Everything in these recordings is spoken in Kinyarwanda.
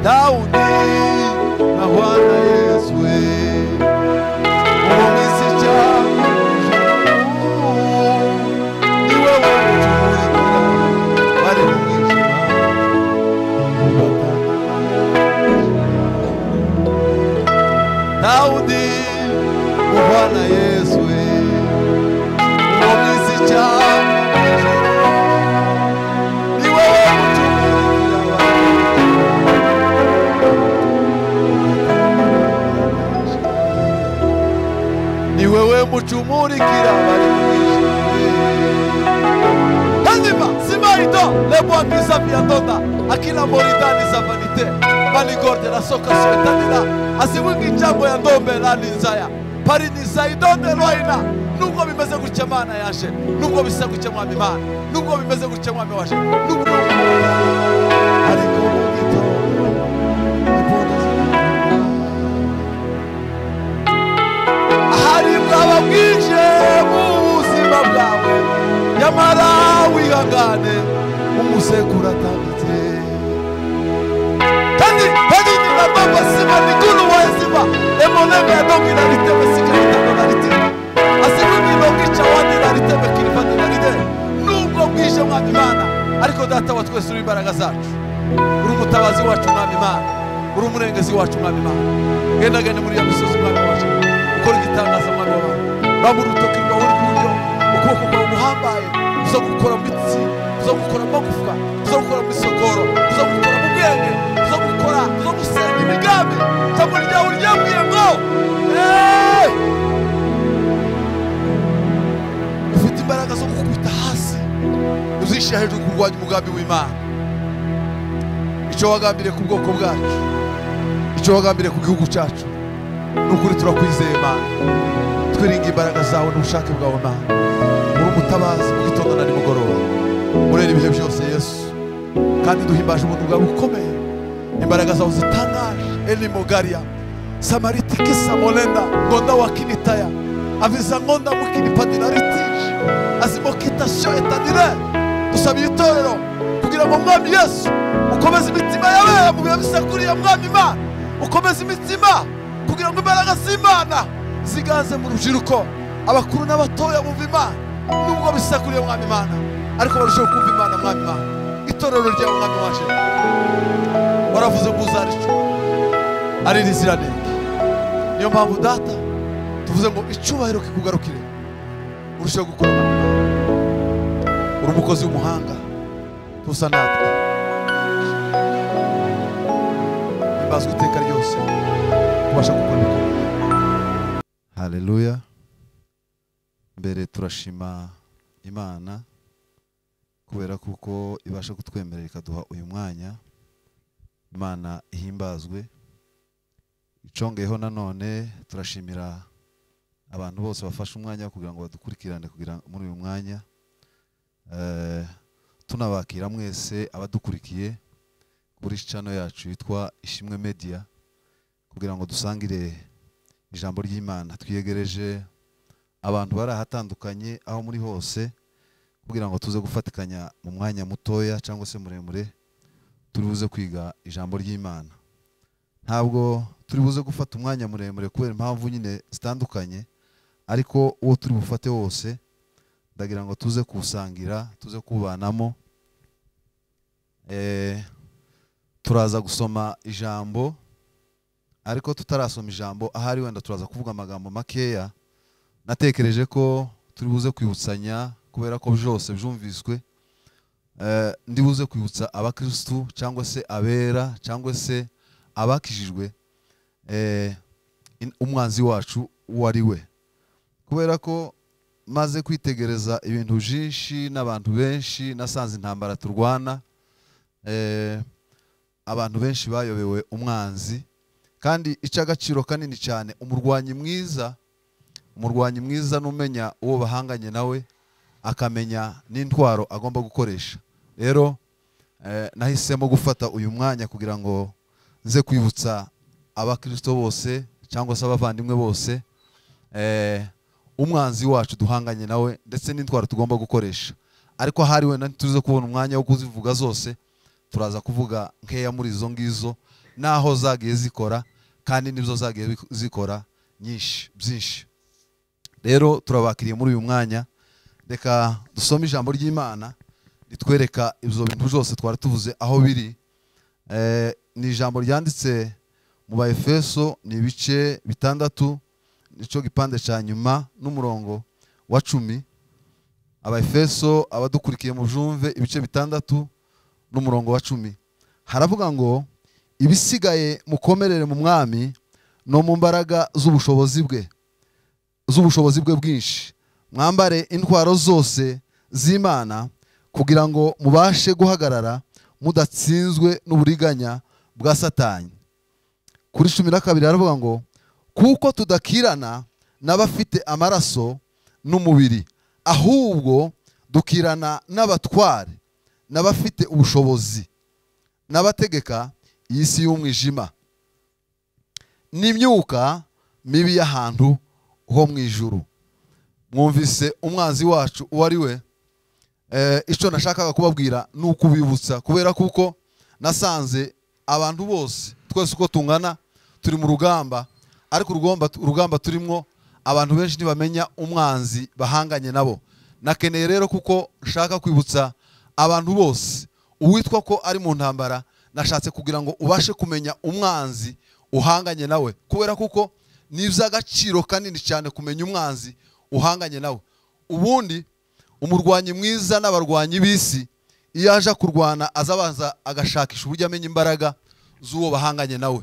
Daudi na Bwana Yesu umisi changu ni wewe utumurikira bari mu mwijima Daudi na Bwana Yesu umisi changu ni wewe wewe mutumurikira bari mwijima Hanyuma simaito lebo akisafia tonda akina moritani savanite maligorde la soka soetanira asiwingi jambo ya ndombe la ninzaya pari nisaidonde loina nuko bimeze gutya mana yashe nuko bisa gutya mwami mana nuko bimeze gutya mwami washe nuko ariko mugito bwije mu buzima bwawe nyamara wihangane umusekura atanditse kandi ni nababa siba nikulu wa siba emonega ya dongi na litebe sikata na litebe asibi ndogicha wandi na litebe kirifata na litebe nubwo bwije mwami mana ariko data wa twese uri imbaraga zacu uri umutabazi wacu mwami mana uri umurengezi wacu mwami mana genda muri ya misozi mwami wacu ukora igitangaza mwami wacu Baburu tokirwa uri buryo ukuboko kwa muhambaye uza gukora mitsi uza gukora magufa uza gukora misokoro uza gukora mubwenge uza gukora uza gusenga imigambi cyangwa rya uryamwiye ngo ufite imbaraga zo gukubita hasi uzishira hejuru kurwanya umugambi w'Imana icyo wagambiriye ku bwoko bwacu icyo wagambiriye ku gihugu cyacu n'ukuri turakwizeye Imana twiringa imbaraga zawe n'ubushake bwawe Mana uri umutabazi mu gitondo na nimugoroba urera ibihe byose Yesu kandi duhimbaje ubuntu bwawe bukomeye imbaraga zawe zitangaje elimogaria samariti kisa molenda ngonda wakinitaya aviza ngonda mukinipadinaritish azimokita sho etadire dusabiye itorero kugira ngo mwami Yesu ukomeze imitima yawe mu bihe bisakuriye mwami Imana ukomeze imitima kugira ngo imbaraga z'Imana ziganze mu rubyiruko abakuru n'abatoya bumva Imana nubwo bisakuriye mwami Imana ariko barushaho kumva Imana mwami Imana itorero ryawe mwami waje waravuze ngo uzaricu ari riziranenge niyo mpamvu data tuvuze ngo icubahiro kikugarukire urushaho gukora mwami Imana uri umukozi w'umuhanga tusa natwe imbazwa iteka ryose kubasha gukora ibikorwa. Haleluya. Mbere turashima Imana kubera kuko ibasha kutwemerera ikaduha uyu mwanya. Imana ihimbazwe. Icongeyeho nanone turashimira abantu bose bafashe umwanya kugira ngo badukurikirane kugira muri uyu mwanya. Tunabakira mwese abadukurikiye kuri channel yacu yitwa Ishimwe Media kugira ngo dusangire ijambo ry'Imana. Twiyegereje abantu bari ahatandukanye aho muri hose kugira ngo tuze gufatikanya mu mwanya mutoya cyangwa se muremure turibuze kwiga ijambo ry'Imana. Ntabwo turibuze gufata umwanya muremure kubera impamvu nyine zitandukanye, ariko uwo turi bufate wose ndagira ngo tuze kusangira, tuze kubanamo. Turaza gusoma ijambo, ariko tutarasoma ijambo ahari wenda turaza kuvuga amagambo makeya. Natekereje ko turibuze kwibutsanya kubera ko byose byumviswe. Ndibuze kwibutsa abakristo cyangwa se abera cyangwa se abakijijwe umwanzi wacu wari we, kubera ko maze kwitegereza ibintu byinshi n'abantu benshi nasanze intambara turwana. Abantu benshi bayobewe umwanzi, kandi icagaciro kanini cyane umurwanyi mwiza numenya uwo bahanganye nawe akamenya n'intwaro agomba gukoresha. Rero nahisemo gufata uyu mwanya kugira ngo nze kwibutsa abakristo bose cyangwa se abavandimwe bose umwanzi wacu duhanganye nawe ndetse n'intwaro tugomba gukoresha. Ariko hari we tuze kubona umwanya wo kuzivuga zose, turaza kuvuga nkeya muri izo ngizo naho zagiye zikora kandi nibyo zagiye zikora nyinshi byinshi. Rero turabakiriye muri uyu mwanya, reka dusome ijambo ry'Imana ritwereka ibyo bintu byose twari tuvuze aho biri. Ni ijambo ryanditse mu Baefeso, ni ibice 6 nico gipande cya nyuma n'umurongo wa 10. Abaefeso abadukurikiye mu jumve ibice 6 n'umurongo wa 10 haravuga ngo ibisigaye mukomerere mu mwami no mu mbaraga z'ubushobozi bwe bwinshi, mwambare intwaro zose z'Imana kugira ngo mubashe guhagarara mudatsinzwe n'uburiganya bwa Satani. Kuri 12 haravuga ngo kuko tudakirana n'abafite amaraso n'umubiri, ahubwo dukirana n'abatware n'abafite ubushobozi n'abategeka iyi si y'umwijima n'imyuka mibi y'ahantu ho mu ijuru. Mwumvise umwanzi wacu uwo ari we. Icyo nashakaga kubabwira ni ukubibutsa, kubera kuko nasanze abantu bose twese uko tungana turi mu rugamba, ariko urugamba turimo abantu benshi ntibamenya umwanzi bahanganye nabo. Nakeneye rero kuko nshaka kwibutsa abantu bose uwitwa ko ari mu ntambara, nashatse kugira ngo ubashe kumenya umwanzi uhanganye nawe, kubera kuko ni iby'agaciro kanini cyane kumenya umwanzi uhanganye nawe. Ubundi umurwanyi mwiza n'abarwanyi b'isi iyo aje kurwana azabanza agashakisha uburyo amenya imbaraga z'uwo bahanganye nawe.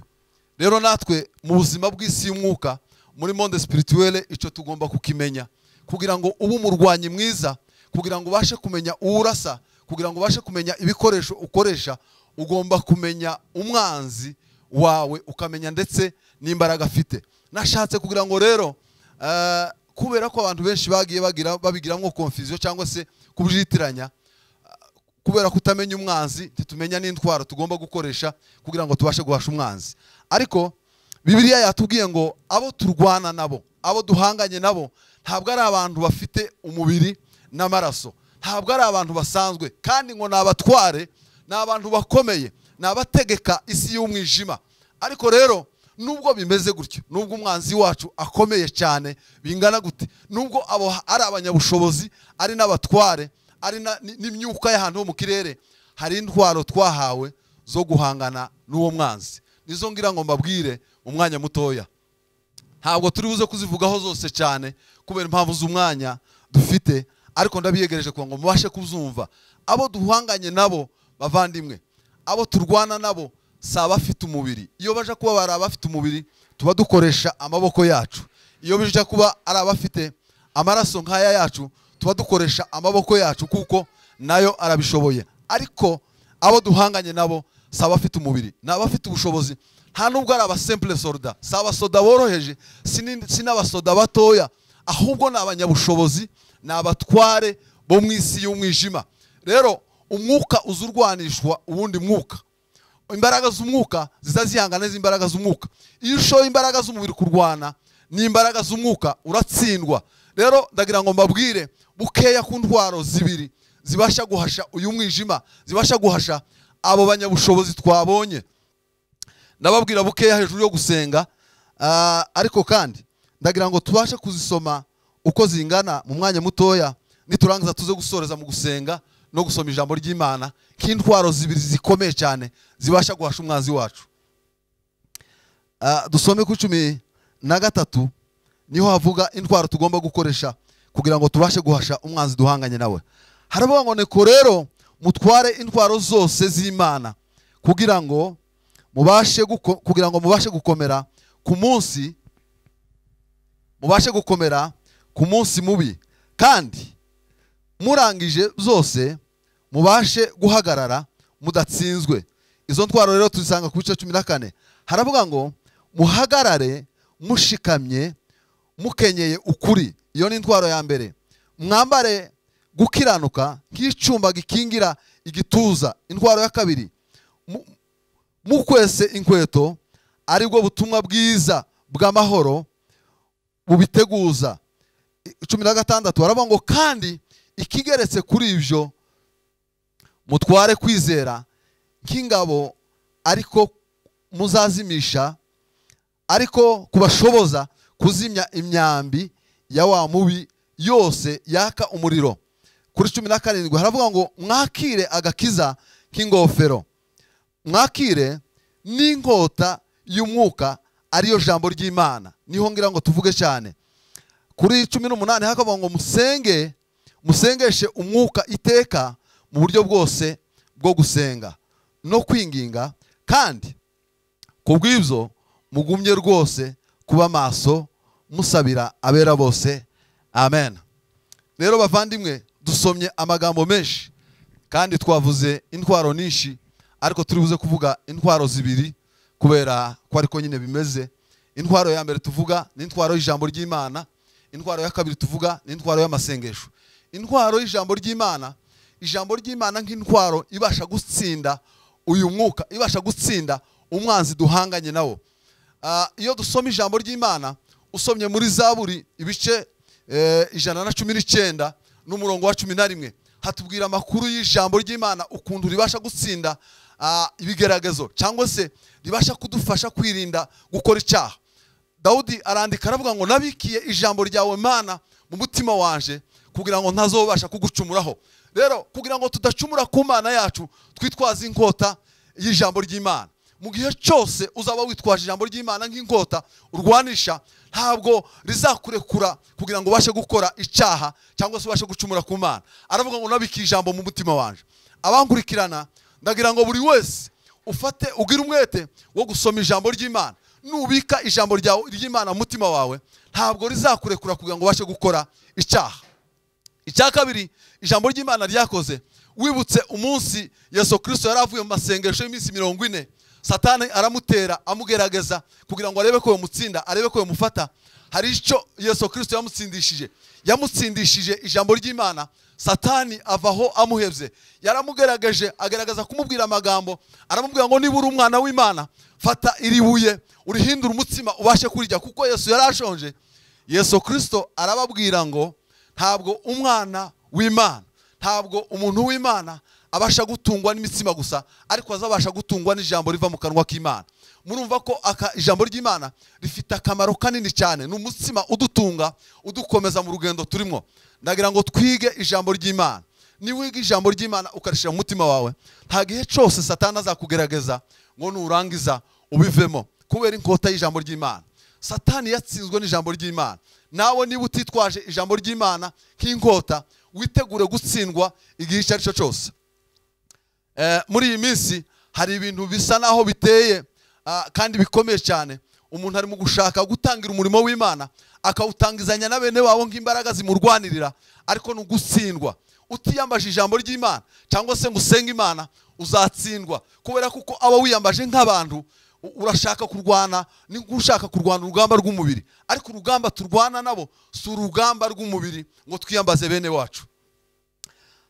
Rero natwe mu buzima bw'isi y'umwuka, muri monde spirituelle, icyo tugomba kukimenya kugira ngo ube umurwanyi mwiza, kugira ngo ubashe kumenya uwurasa, kugira ngo ubashe kumenya ibikoresho ukoresha, ugomba kumenya umwanzi wawe, ukamenya ndetse n'imbaraga afite. Nashatse kugira ngo rero kubera ko abantu benshi bagiye babigiramo confusion cyangwa se kubyitiranya, kubera kutamenya umwanzi titumenya n'intwaro tugomba gukoresha kugira ngo tubashe guhasha umwanzi. Ariko Bibiliya yatubwiye ngo abo turwana nabo, abo duhanganye nabo, ntabwo ari abantu bafite umubiri n'amaraso, ntabwo ari abantu basanzwe, kandi ngo nabatware, n'abantu bakomeye, nabategeka isi y'umwijima. Ariko rero nubwo bimeze gutyo, nubwo umwanzi wacu akomeye cyane bingana gute, nubwo abo ari abanyabushobozi, ari n'abatware, ari n'imyuka y'ahantu ho mu kirere, hari intwaro twahawe zo guhangana n'uwo mwanzi. Nizo ngira ngo mbabwire umwanya mutoya. Ntabwo turi buze kuzivugaho zose cyane kubera impamvu z'umwanya dufite, ariko ndabiyegereje kugira ngo mubashe kuzumva. Abo duhanganye nabo bavandimwe, abo turwana nabo si abafite umubiri. Iyo baje kuba bari abafite umubiri, tuba dukoresha amaboko yacu. Iyo bije kuba ari abafite amaraso nk'aya yacu, tuba dukoresha amaboko yacu kuko nayo arabishoboye. Ariko abo duhanganye nabo si abafite umubiri, ni abafite ubushobozi. Nta nubwo ari abasimple soda, si abasoda boroheje, si n'abasoda batoya, ahubwo ni abanyabushobozi, ni abatware bo mu isi y'umwijima. Rero umwuka uzurwanishwa ubundi mwuka. Imbaraga z'umwuka ziza zihangana n'imbaraga z'umwuka. Iyo ushoye imbaraga z'umubiri kurwana n'imbaraga z'umwuka, uratsindwa. Rero ndagira ngo mbabwire bukeya ku ntwaro zibiri zibasha guhasha uyu mwijima, zibasha guhasha abo banyabushobozi twabonye. Ndababwira bukeya hejuru yo gusenga, ariko kandi ndagira ngo tubashe kuzisoma uko zingana mu mwanya mutoya, niturangiza tuze gusoreza mu gusenga no gusoma ijambo ry'Imana, k'intwaro zibiri zikomeye cyane zibasha guhasha umwanzi wacu. Dusome ku 13 niho havuga intwaro tugomba gukoresha kugira ngo tubashe guhasha umwanzi duhanganye nawe. Haravuga ngo neko rero mutware intwaro zose z'Imana kugira ngo mubashe gukomera ku munsi mubi, kandi murangije zose mubashe guhagarara mudatsinzwe. Izo ntwaro rero tuzisanga ku bice 14. Haravuga ngo muhagarare mushikamye mukenyeye ukuri. Iyo ni intwaro ya mbere. Mwambare gukiranuka nk'icumba gikingira igituza. Intwaro ya kabiri, mukwese inkweto aribwo butumwa bwiza bw'amahoro bubiteguza. 16 haravuga ngo kandi ikigeretse kuri ibyo mutware kwizera nk'ingabo ariko muzazimisha, ariko kubashoboza kuzimya imyambi ya wa mubi yose yaka umuriro. Kuri 17 haravuga ngo mwakire agakiza k'ingofero, mwakire n'inkota y'umwuka ariyo jambo ry'Imana. Niho ngira ngo tuvuge cyane. Kuri 18 hakavuga ngo musengeshe umwuka iteka mu buryo bwose bwo gusenga no kwinginga, kandi kubw'ibyo mugumye rwose kuba maso musabira abera bose. Amen. Rero bavandimwe, dusomye amagambo menshi kandi twavuze intwaro nyinshi, ariko turi buze kuvuga intwaro zibiri kubera ko ariko nyine bimeze. Intwaro ya mbere tuvuga ni intwaro y'ijambo ry'Imana, intwaro ya kabiri tuvuga ni intwaro y'amasengesho. Intwaro y'ijambo ry'Imana, ijambo ry'Imana nk'intwaro ibasha gutsinda uyu mwuka, ibasha gutsinda umwanzi duhanganye nawo. Iyo dusoma ijambo ry'Imana, usomye muri Zaburi ibice 119 n'umurongo wa 11, hatubwira amakuru y'ijambo ry'Imana ukuntu ribasha gutsinda ibigeragezo cyangwa se ribasha kudufasha kwirinda gukora icyaha. Dawudi arandika aravuga ngo nabikiye ijambo ryawe Mana mu mutima wanje kugira ngo ntazobasha kugucumuraho. Rero kugira ngo tudacumura ku Mana yacu, twitwaza inkota y'ijambo ry'Imana. Mu gihe cyose uzaba witwaje ijambo ry'Imana nk'inkota urwanisha, ntabwo rizakurekura kugira ngo ubashe gukora icyaha cyangwa se ubashe gucumura ku Mana. Aravuga ngo nabikiye ijambo mu mutima wanje. Abankurikirana, ndagira ngo buri wese ufate ugira umwete wo gusoma ijambo ry'Imana. Nubika ijambo ry'Imana mu mutima wawe, ntabwo rizakurekura kugira ngo ubashe gukora icyaha. Icya kabiri ijambo ry'Imana ryakoze, wibutse umunsi Yesu Kristo yari avuye mu masengesho y'iminsi 40, Satani aramutera amugerageza kugira ngo arebe ko yomutsinda, arebe ko yomufata. Hari icyo Yesu Kristo yamutsindishije ijambo ry'Imana. Satani avaho amuhevye, yaramugerageje, agerageza kumubwira amagambo, aramubwira ngo niba uri umwana w'Imana, fata iribuye urihindura umutsima ubashe kurya, kuko Yesu yarashonje. Yesu Kristo arababwira ngo ntabwo umwana w'Imana, ntabwo umuntu w'Imana abasha gutungwa n'imitsima gusa, ariko azabasha gutungwa n'ijambo riva mu kanwa k'Imana. Murumva ko ijambo ry'Imana rifite akamaro kanini cyane, n'umutsima udutunga udukomeza mu rugendo turimo. Ndagira ngo twige ijambo ry'Imana. Ni wiga ijambo ry'Imana ukarishira mu mutima wawe, nta gihe cyose Satani azakugerageza ngo nurangiza ubivemo, kubera inkota y'ijambo ry'Imana. Satani yatsinzwe n'ijambo ry'Imana. Nawe niba utitwaje ijambo ry'Imana nk'inkota, witegure gutsindwa igihe icyo ari cyo cyose. Muri iyi minsi hari ibintu bisa naho biteye kandi bikomeye cyane. Umuntu ari mu gushaka gutangira umurimo w'Imana, akawutangizanya na bene wabo nk'imbaraga zimurwanirira, ariko nugutsindwa. Utiyambaje ijambo ry'Imana cyangwa se ngo usenge Imana, uzatsindwa, kubera kuko aba wiyambaje nk'abantu. Urashaka kurwana, ni gushaka kurwana urugamba rw'umubiri, ariko urugamba turwana nabo si urugamba rw'umubiri ngo twiyambaze bene wacu.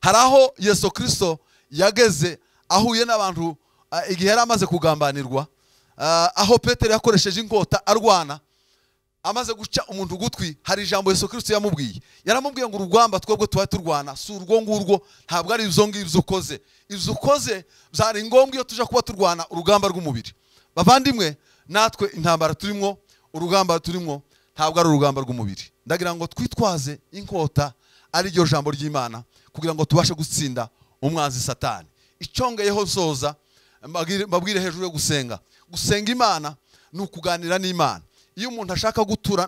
Hari aho Yesu Kristo yageze ahuye n'abantu igihe yari amaze kugambanirwa, aho Petero yakoresheje inkota arwana, amaze guca umuntu gutwi. Hari ijambo Yesu Kristo yamubwiye, yaramubwiye ngo urugamba twebwe tuba turwana si urwo ngurwo, ntabwo ari ibyo ngibyo ukoze. Ibyo ukoze byari ngombwa iyo tuje kuba turwana urugamba rw'umubiri. Bavandimwe, natwe intambara turimo, urugamba turimo, ntabwo ari urugamba rw'umubiri. Ndagira ngo twitwaze inkota ari ryo jambo ry'Imana kugira ngo tubashe gutsinda umwanzi Satani. Icyongeyeho soza mbabwire hejuru yo gusenga. Gusenga Imana ni ukuganira n'Imana. Iyo umuntu ashaka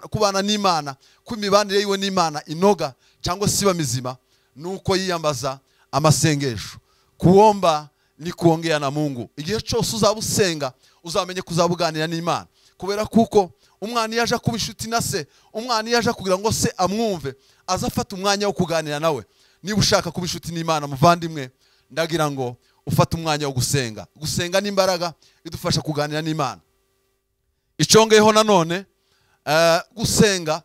kubana n'Imana, ko imibanire yiwe n'Imana inoga cyangwa siba mizima, nuko yiyambaza amasengesho. Kuomba ni kuongea na Mungu. Igihe cyose uzabusenga, uzamenye kuzabuganira n'Imana, kubera kuko umwana yaje kuba inshuti na se, umwana yaje kugira ngo se amwumve, azafata umwanya wo kuganira nawe. Niba ushaka kuba inshuti n'Imana, muvandimwe, ndagira ngo ufate umwanya wo gusenga. Gusenga ni imbaraga idufasha kuganira n'Imana. Icyongeyeho nanone gusenga,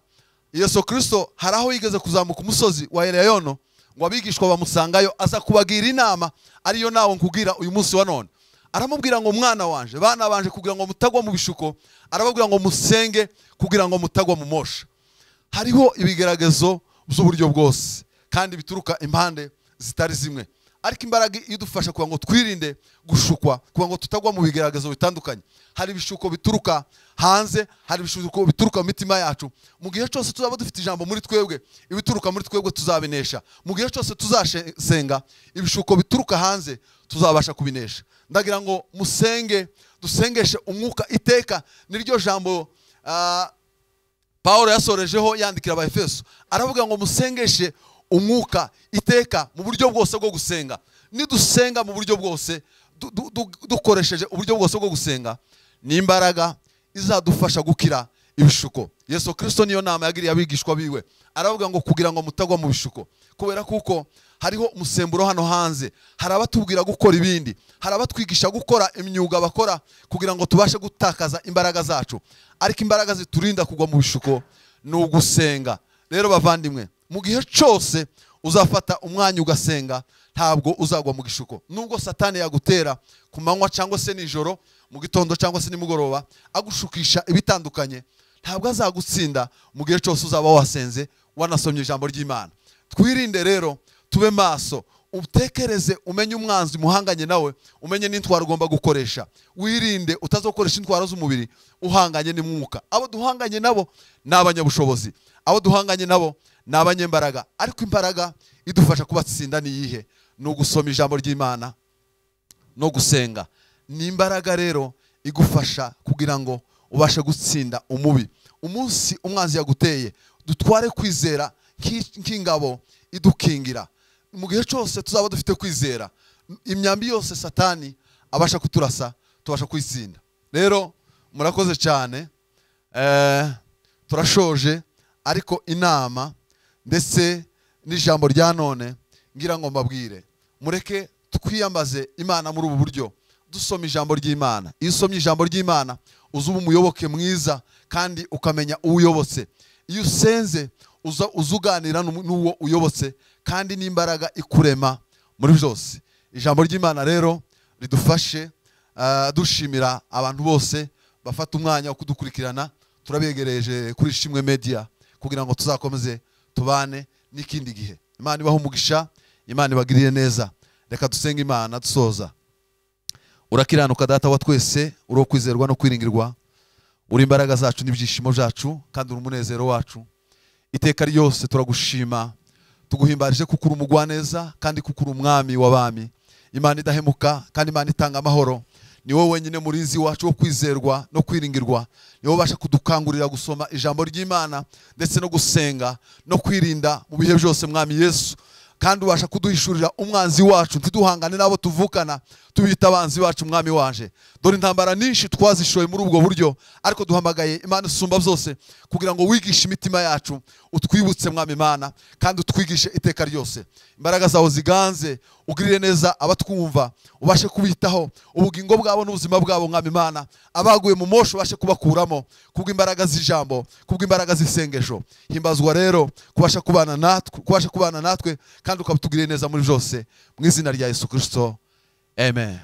Yesu Kristo hari aho yigeze kuzamuka umusozi wa Elayono ngo abigishwa bamusangayo, aza kubagira inama ariyo nawe nkubwira uyu munsi wa none. Aramubwira ngo mwana wanje, bana banje, kugira ngo mutagwa mu bishuko, arababwira ngo musenge kugira ngo mutagwa mu mosha. Hariho ibigeragezo by'uburyo bwose kandi bituruka impande zitari zimwe. ariko imbaraga idufasha kugira ngo twirinde gushukwa, kugira ngo tutagwa mu bigeragezo bitandukanye. Hari ibishuko bituruka hanze, hari ibishuko bituruka mu mitima yacu. Mu gihe cyose tuzaba dufite ijambo muri twebwe, ibituruka muri twebwe tuzabinesha. Mu gihe cyose tuzasenga, ibishuko bituruka hanze tuzabasha kubinesha. Ndagira ngo musenge, dusengeshe umwuka iteka. Niryo jambo Paulo yasorejeho yandikira Abaefeso, aravuga ngo musengeshe umwuka iteka mu buryo bwose bwo gusenga. Nidusenga mu buryo bwose, dukoresheje uburyo bwose bwo gusenga, ni imbaraga izadufasha gukira ibishuko. Yesu Kristo niyo nama yagiriye abigishwa biwe, aravuga ngo kugira ngo mutagwa mu bishuko, kubera kuko hariho umusemburo hano hanze. Hari abatubwira gukora ibindi, hari abatwigisha gukora imyuga bakora kugira ngo tubashe gutakaza imbaraga zacu, ariko imbaraga ziturinda kugwa mu bishuko ni ugusenga. Rero bavandimwe, mu gihe cyose uzafata umwanya ugasenga, ntabwo uzagwa mu gishuko. Nubwo Satani yagutera ku manywa cyangwa se nijoro, mu gitondo cyangwa se nimugoroba, agushukisha ibitandukanye, ntabwo azagutsinda mu gihe cyose uzaba wasenze, wanasomye ijambo ry'Imana. Twirinde rero, tube maso, utekereze, umenye umwanzi muhanganye nawe, umenye n'intwaro ugomba gukoresha. Wirinde utazokoresha intwaro z'umubiri uhanganye n'umwuka. Abo duhanganye nabo ni abanyabushobozi, abo duhanganye nabo ni abanyembaraga, ariko imbaraga idufasha kubatsinda ni iyihe? Ni ugusoma ijambo ry'Imana no gusenga. Ni imbaraga rero igufasha kugira ngo ubashe gutsinda umubi. Umunsi umwanzi yaguteye, dutware kwizera nk'ingabo idukingira. Mu gihe cyose tuzaba dufite kwizera, imyambi yose Satani abasha kuturasa tubasha kuyitsinda. Rero murakoze cyane, turashoje, ariko inama ndetse n'ijambo rya none ngira ngo mbabwire, mureke twiyambaze Imana muri ubu buryo, dusoma ijambo ry'Imana. Iyo usomye ijambo ry'Imana uzuba umuyoboke mwiza kandi ukamenya uwuyobotse. Iyo usenze uzuganira n'uwo uyobotse, kandi n'imbaraga ikurema muri byose. Ijambo ry'Imana rero ridufashe. Dushimira abantu bose bafata umwanya wo kudukurikirana. Turabegereje kuri Ishimwe Media kugira ngo tuzakomeze tubane n'ikindi gihe. Imana ibahe umugisha, Imana ibagirire neza. Reka dusenge Imana dusoza. Urakiranuka Data wa twese, uri kwizerwa no kwiringirwa, uri imbaraga zacu n'ibyishimo byacu, kandi uri umunezero wacu. Iteka ryose turagushima, tuguhimbarije kuko uri umugwaneza kandi kuko uri umwami w'abami, Imana idahemuka kandi Imana itanga amahoro. Ni wowe wenyine murinzi wacu wo kwizerwa no kwiringirwa. Ni wowe ubasha kudukangurira gusoma ijambo ry'Imana ndetse no gusenga no kwirinda mu bihe byose, Mwami Yesu. Kandi ubasha kuduhishurira umwanzi wacu, ntiduhangane nabo tuvukana, tubita abanzi bacu, Mwami wanje. Dore intambara nyinshi twazishoye muri ubwo buryo, ariko duhamagaye Imana isumba byose kugira ngo wigishe imitima yacu, utwibutse Mwami Imana, kandi utwigishe iteka ryose. Imbaraga zawe ziganze, ugirire neza abatwumva, ubashe kubitaho ubugingo bwabo n'ubuzima bwabo, Mwami Imana. Abaguye mu mosho ubashe kubakuramo kubw'imbaraga z'ijambo, kubw'imbaraga z'isengesho. Himbazwa rero kubasha kubana natwe, kandi ukabutugirire neza muri byose, mu izina rya Yesu Kristo. Amen.